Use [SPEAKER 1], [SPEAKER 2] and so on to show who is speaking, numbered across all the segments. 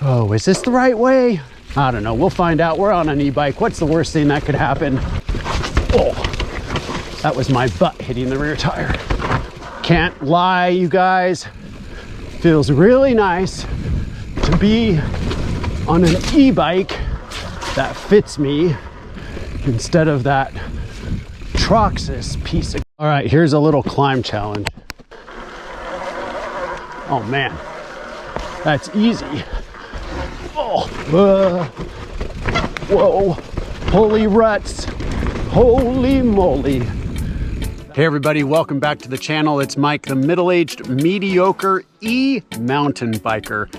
[SPEAKER 1] Oh, is this the right way? I don't know. We'll find out. We're on an e-bike. What's the worst thing that could happen? Oh, that was my butt hitting the rear tire. Can't lie, you guys. Feels really nice to be on an e-bike that fits me instead of that Troxus piece of... All right, here's a little climb challenge. Oh man, that's easy. Oh, whoa, holy ruts, holy moly. Hey everybody, welcome back to the channel. It's Mike, the middle-aged mediocre mountain biker.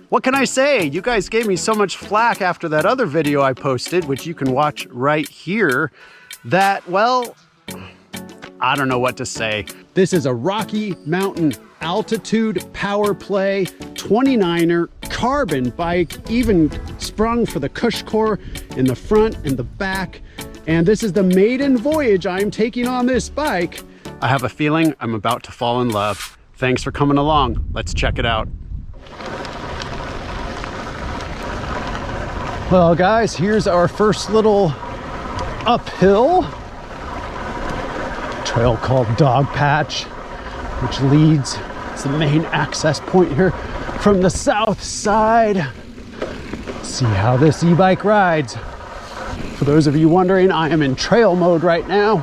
[SPEAKER 1] What can I say? You guys gave me so much flack after that other video I posted, which you can watch right here, that, well, I don't know what to say. This is a Rocky Mountain Altitude Powerplay 29er carbon bike, even sprung for the cush core in the front and the back. And this is the maiden voyage I'm taking on this bike. I have a feeling I'm about to fall in love. Thanks for coming along. Let's check it out. Well guys, here's our first little uphill trail called Dog Patch, which leads, it's the main access point here from the south side. Let's see how this e-bike rides. For those of you wondering, I am in trail mode right now,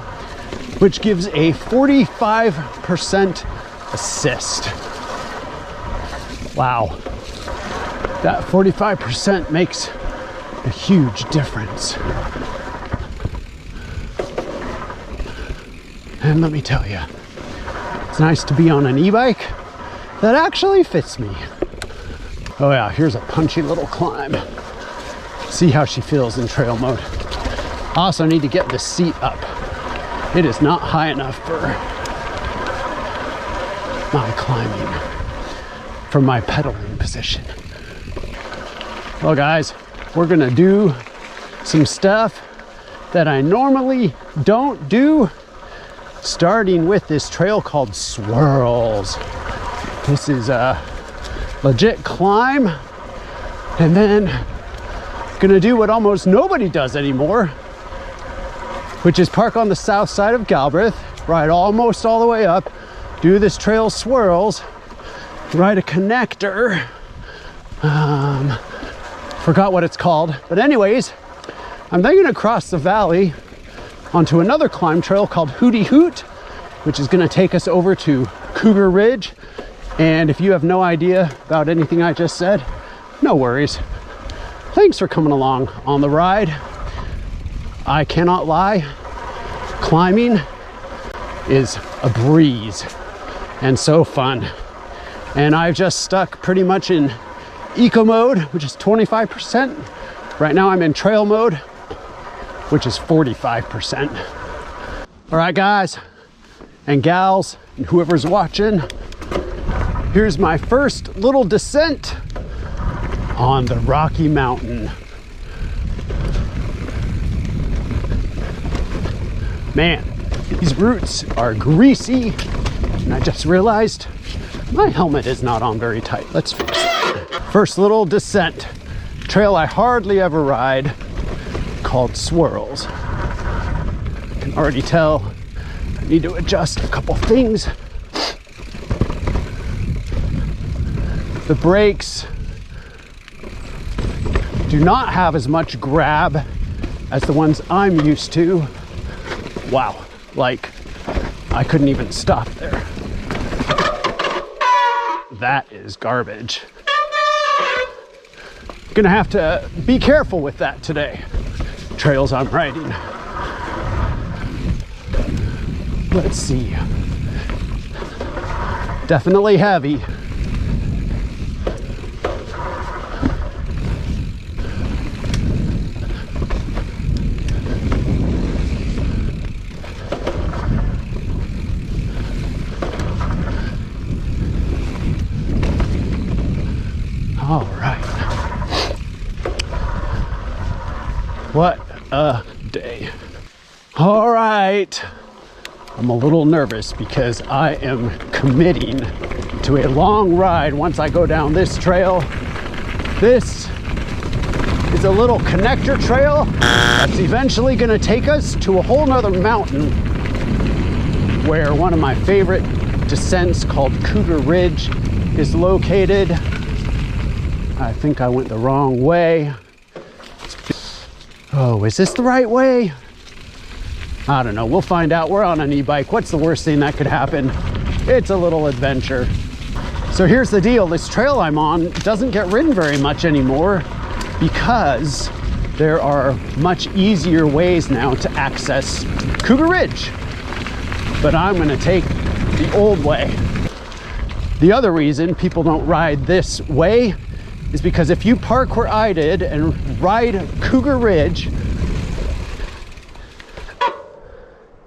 [SPEAKER 1] which gives a 45% assist. Wow, that 45% makes a huge difference. And let me tell you, it's nice to be on an e-bike that actually fits me. Oh yeah, here's a punchy little climb. See how she feels in trail mode. I also need to get the seat up. It is not high enough for my climbing, for my pedaling position. Well guys, we're gonna do some stuff that I normally don't do, starting with this trail called Swirls. This is a legit climb, and then gonna do what almost nobody does anymore, which is park on the south side of Galbraith, ride almost all the way up, do this trail Swirls, ride a connector, forgot what it's called, but anyways, I'm then gonna cross the valley onto another climb trail called Hootie Hoot, which is gonna take us over to Cougar Ridge. And if you have no idea about anything I just said, no worries. Thanks for coming along on the ride. I cannot lie, climbing is a breeze and so fun. And I've just stuck pretty much in eco mode, which is 25%. Right now I'm in trail mode, which is 45%. All right, guys and gals and whoever's watching, here's my first little descent on the Rocky Mountain. Man, these roots are greasy, and I just realized my helmet is not on very tight. Let's fix it. First little descent, trail I hardly ever ride, called Swirls. I can already tell I need to adjust a couple things. The brakes do not have as much grab as the ones I'm used to. Wow, like I couldn't even stop there. That is garbage. Gonna have to be careful with that today. Trails I'm riding. Let's see. Definitely heavy. All right. What a day. All right. I'm a little nervous because I am committing to a long ride once I go down this trail. This is a little connector trail that's eventually going to take us to a whole nother mountain where one of my favorite descents called Cougar Ridge is located. I think I went the wrong way. Oh, is this the right way? I don't know. We'll find out. We're on an e-bike. What's the worst thing that could happen? It's a little adventure. So here's the deal. This trail I'm on doesn't get ridden very much anymore because there are much easier ways now to access Cougar Ridge. But I'm going to take the old way. The other reason people don't ride this way is because if you park where I did and ride Cougar Ridge,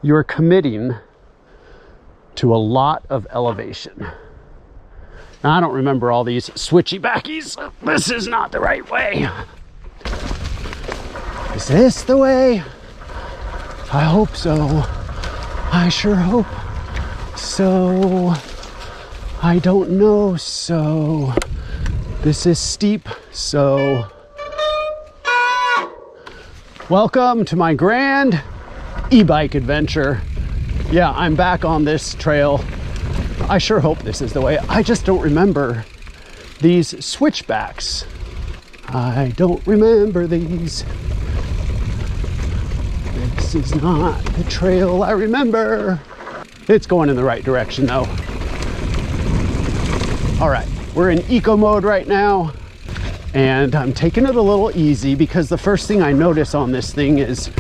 [SPEAKER 1] you're committing to a lot of elevation. Now, I don't remember all these switchy backies. This is not the right way. Is this the way? I hope so. I sure hope so. I don't know, so this is steep, so welcome to my grand e-bike adventure. Yeah, I'm back on this trail. I sure hope this is the way. I just don't remember these switchbacks. I don't remember these. This is not the trail I remember. It's going in the right direction though. All right, we're in eco mode right now, and I'm taking it a little easy because the first thing I notice on this thing is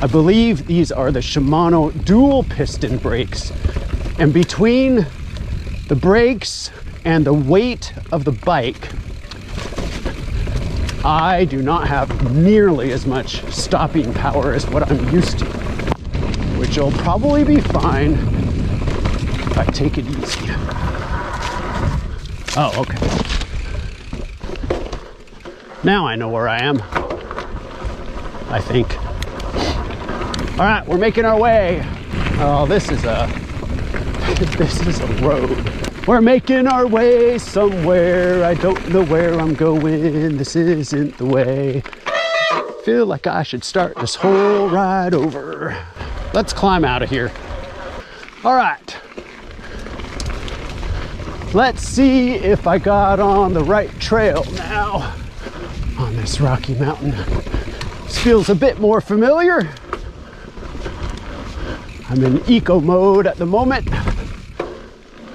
[SPEAKER 1] I believe these are the Shimano dual piston brakes, and between the brakes and the weight of the bike, I do not have nearly as much stopping power as what I'm used to, which will probably be fine if I take it easy. Oh, okay. Now I know where I am, I think. All right, we're making our way. Oh, this is a road. We're making our way somewhere. I don't know where I'm going. This isn't the way. I feel like I should start this whole ride over. Let's climb out of here. All right. Let's see if I got on the right trail now on this Rocky Mountain. This feels a bit more familiar. I'm in eco mode at the moment.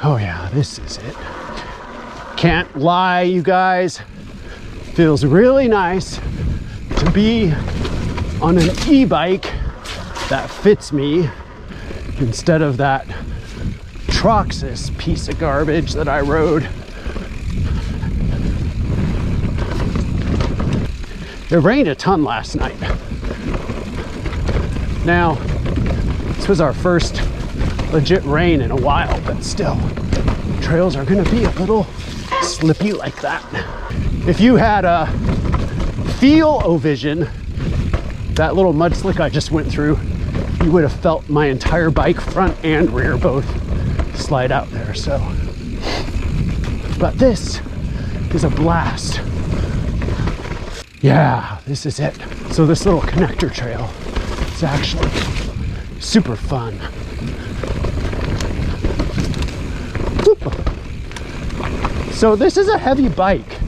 [SPEAKER 1] Oh yeah, this is it. Can't lie, you guys. Feels really nice to be on an e-bike that fits me instead of that Troxus piece of garbage that I rode. It rained a ton last night. Now, this was our first legit rain in a while, but still, trails are gonna be a little slippy like that. If you had a feel-o-vision, that little mud slick I just went through, you would have felt my entire bike, front and rear, both slide out there. So, but this is a blast. Yeah, this is it. So this little connector trail is actually super fun. So this is a heavy bike,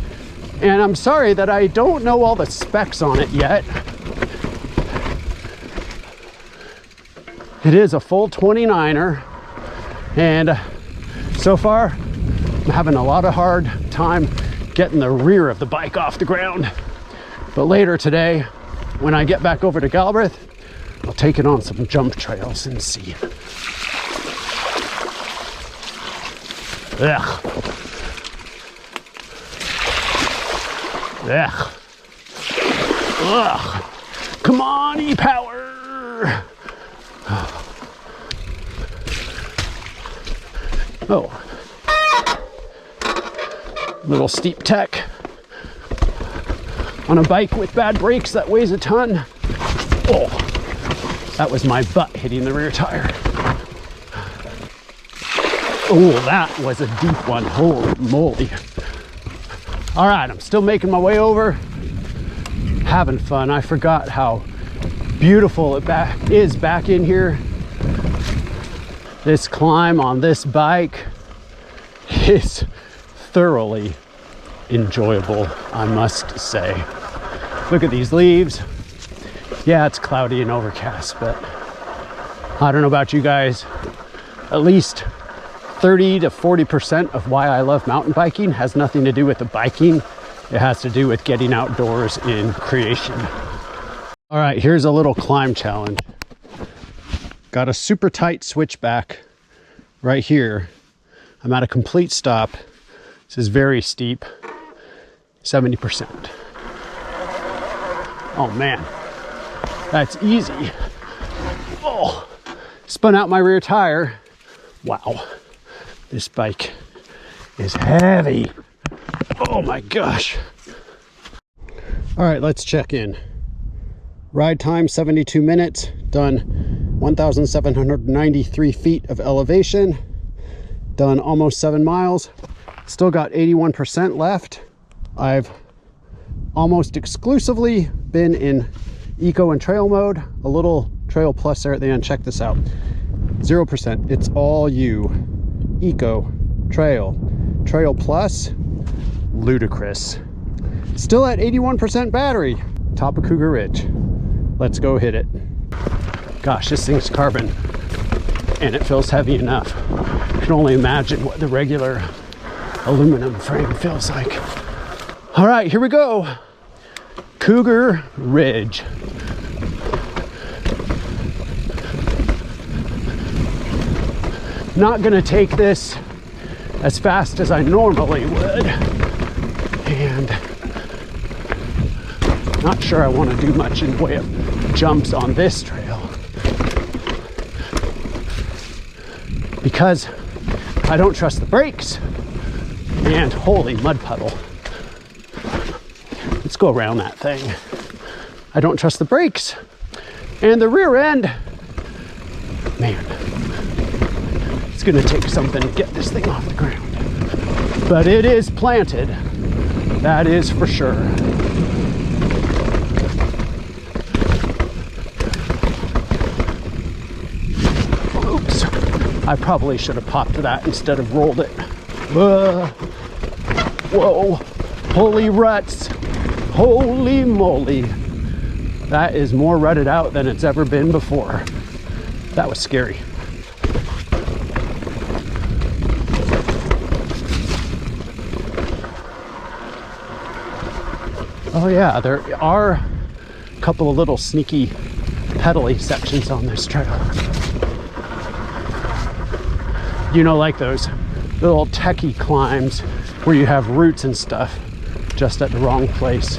[SPEAKER 1] and I'm sorry that I don't know all the specs on it yet. It is a full 29er, and so far I'm having a lot of hard time getting the rear of the bike off the ground. But later today, when I get back over to Galbraith, I'll take it on some jump trails and see. Ugh. Ugh. Ugh. Come on, e-power. Oh. Little steep tech on a bike with bad brakes that weighs a ton. Oh, that was my butt hitting the rear tire. Oh, that was a deep one. Holy moly. All right, I'm still making my way over, having fun. I forgot how beautiful it is back in here. This climb on this bike is thoroughly enjoyable, I must say. Look at these leaves. Yeah, it's cloudy and overcast, but I don't know about you guys. At least 30 to 40% of why I love mountain biking has nothing to do with the biking. It has to do with getting outdoors in creation. All right, here's a little climb challenge. Got a super tight switchback right here. I'm at a complete stop. This is very steep, 70%. Oh man, that's easy. Oh, spun out my rear tire. Wow, this bike is heavy. Oh my gosh. All right, let's check in. Ride time 72 minutes, done 1,793 feet of elevation, done almost 7 miles, still got 81% left. I've almost exclusively been in eco and trail mode, a little trail plus there at the end. Check this out, 0%. It's all you. Eco, trail, trail plus, ludicrous. Still at 81% battery, top of Cougar Ridge. Let's go hit it. Gosh, this thing's carbon and it feels heavy enough. I can only imagine what the regular aluminum frame feels like. All right, here we go. Cougar Ridge. Not gonna take this as fast as I normally would, and not sure I want to do much in the way of jumps on this trail because I don't trust the brakes. And holy mud puddle. Let's go around that thing. I don't trust the brakes and the rear end. Man, it's gonna take something to get this thing off the ground, but it is planted, that is for sure. Oops, I probably should have popped that instead of rolled it. Whoa, holy ruts, holy moly. That is more rutted out than it's ever been before. That was scary. Oh yeah, there are a couple of little sneaky pedally sections on this trail. You know, like those little techie climbs where you have roots and stuff just at the wrong place.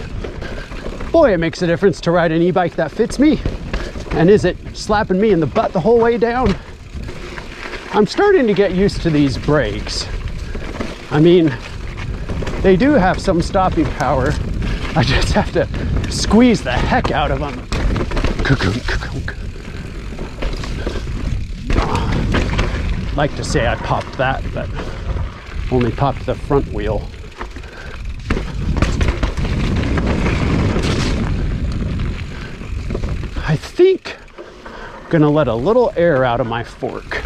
[SPEAKER 1] Boy, it makes a difference to ride an e-bike that fits me. And is it slapping me in the butt the whole way down? I'm starting to get used to these brakes. I mean, they do have some stopping power. I just have to squeeze the heck out of them. I'd like to say I popped that, but only popped the front wheel. I think I'm gonna let a little air out of my fork.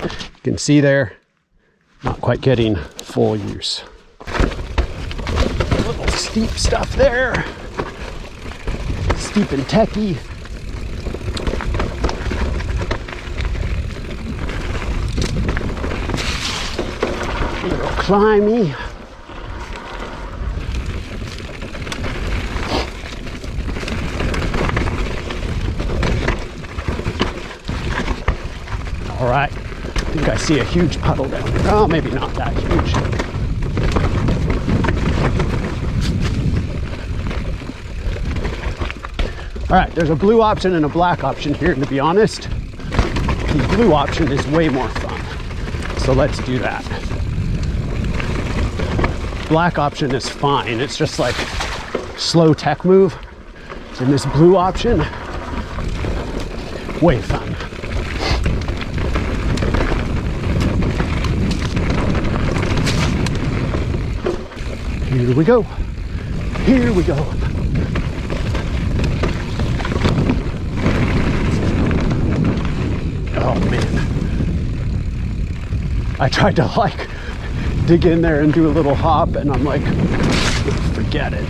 [SPEAKER 1] You can see there, not quite getting full use. A little steep stuff there. Steep and techie. A little climby. All right, I think I see a huge puddle down there. Oh, maybe not that huge. All right, there's a blue option and a black option here, and to be honest, the blue option is way more fun. So let's do that. Black option is fine. It's just like slow tech move. And this blue option, way fun. Here we go. Here we go. Oh man. I tried to like dig in there and do a little hop, and I'm like, forget it.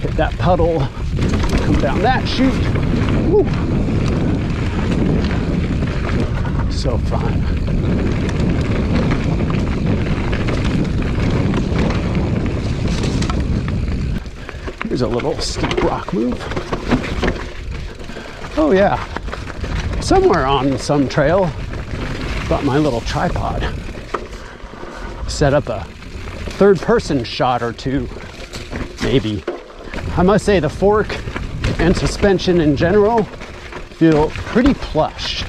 [SPEAKER 1] Hit that puddle, come down that chute. Woo. So fun. Here's a little steep rock move. Oh yeah, somewhere on some trail, got my little tripod. Set up a third person shot or two, maybe. I must say the fork and suspension in general feel pretty plush.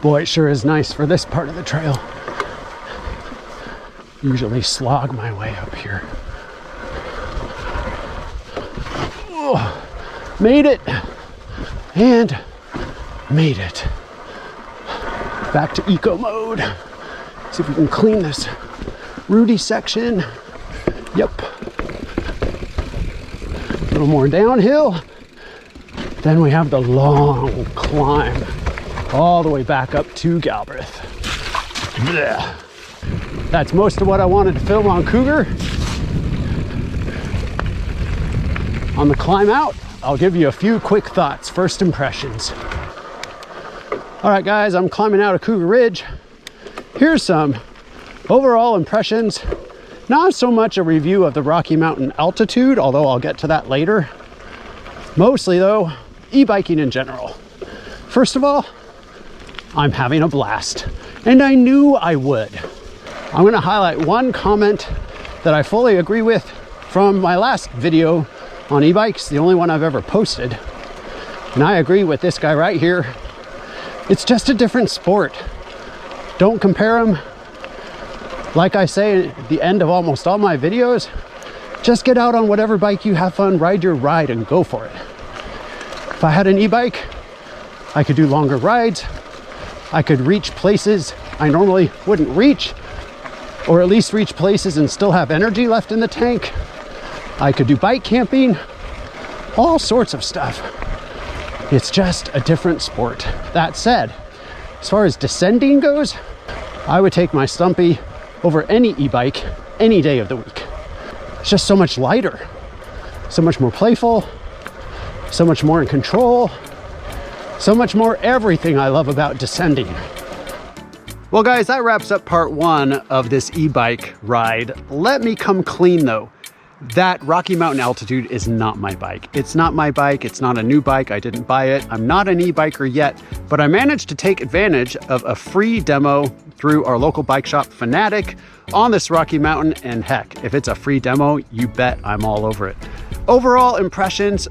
[SPEAKER 1] Boy, it sure is nice for this part of the trail. Usually slog my way up here. Oh, made it and made it. Back to eco mode. See if we can clean this rooty section. Yep. A little more downhill. Then we have the long climb all the way back up to Galbraith. Blech. That's most of what I wanted to film on Cougar. On the climb out, I'll give you a few quick thoughts, first impressions. All right, guys, I'm climbing out of Cougar Ridge. Here's some overall impressions. Not so much a review of the Rocky Mountain Altitude, although I'll get to that later. Mostly, though, e-biking in general. First of all, I'm having a blast, and I knew I would. I'm gonna highlight one comment that I fully agree with from my last video on e-bikes, the only one I've ever posted. And I agree with this guy right here. It's just a different sport. Don't compare them. Like I say at the end of almost all my videos, just get out on whatever bike you have fun, ride your ride and go for it. If I had an e-bike, I could do longer rides. I could reach places I normally wouldn't reach, or at least reach places and still have energy left in the tank. I could do bike camping, all sorts of stuff. It's just a different sport. That said, as far as descending goes, I would take my Stumpy over any e-bike any day of the week. It's just so much lighter, so much more playful, so much more in control, so much more everything I love about descending. Well guys, that wraps up part one of this e-bike ride. Let me come clean though. That Rocky Mountain Altitude is not my bike. It's not my bike. It's not a new bike. I didn't buy it. I'm not an e-biker yet, but I managed to take advantage of a free demo through our local bike shop, Fanatic, on this Rocky Mountain. And heck, if it's a free demo, you bet I'm all over it. Overall impressions.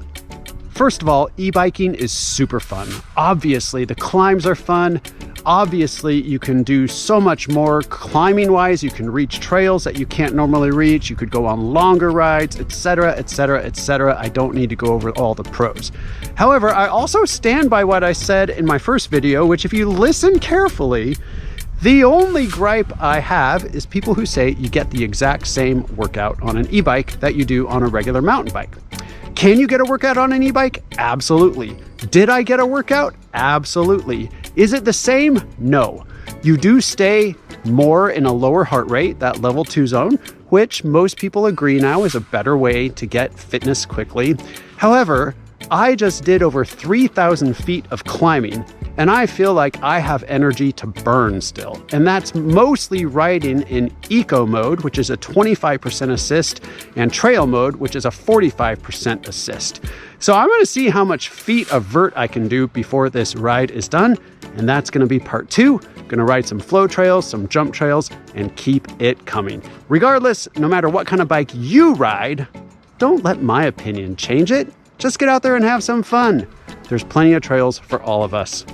[SPEAKER 1] First of all, e-biking is super fun. Obviously, the climbs are fun. Obviously, you can do so much more climbing-wise. You can reach trails that you can't normally reach. You could go on longer rides, etc., etc., etc. I don't need to go over all the pros. However, I also stand by what I said in my first video, which if you listen carefully, the only gripe I have is people who say you get the exact same workout on an e-bike that you do on a regular mountain bike. Can you get a workout on an e-bike? Absolutely. Did I get a workout? Absolutely. Is it the same? No. You do stay more in a lower heart rate, that level 2 zone, which most people agree now is a better way to get fitness quickly. However, I just did over 3,000 feet of climbing, and I feel like I have energy to burn still. And that's mostly riding in eco mode, which is a 25% assist, and trail mode, which is a 45% assist. So I'm gonna see how much feet of vert I can do before this ride is done. And that's gonna be part 2. Gonna ride some flow trails, some jump trails, and keep it coming. Regardless, no matter what kind of bike you ride, don't let my opinion change it. Just get out there and have some fun. There's plenty of trails for all of us.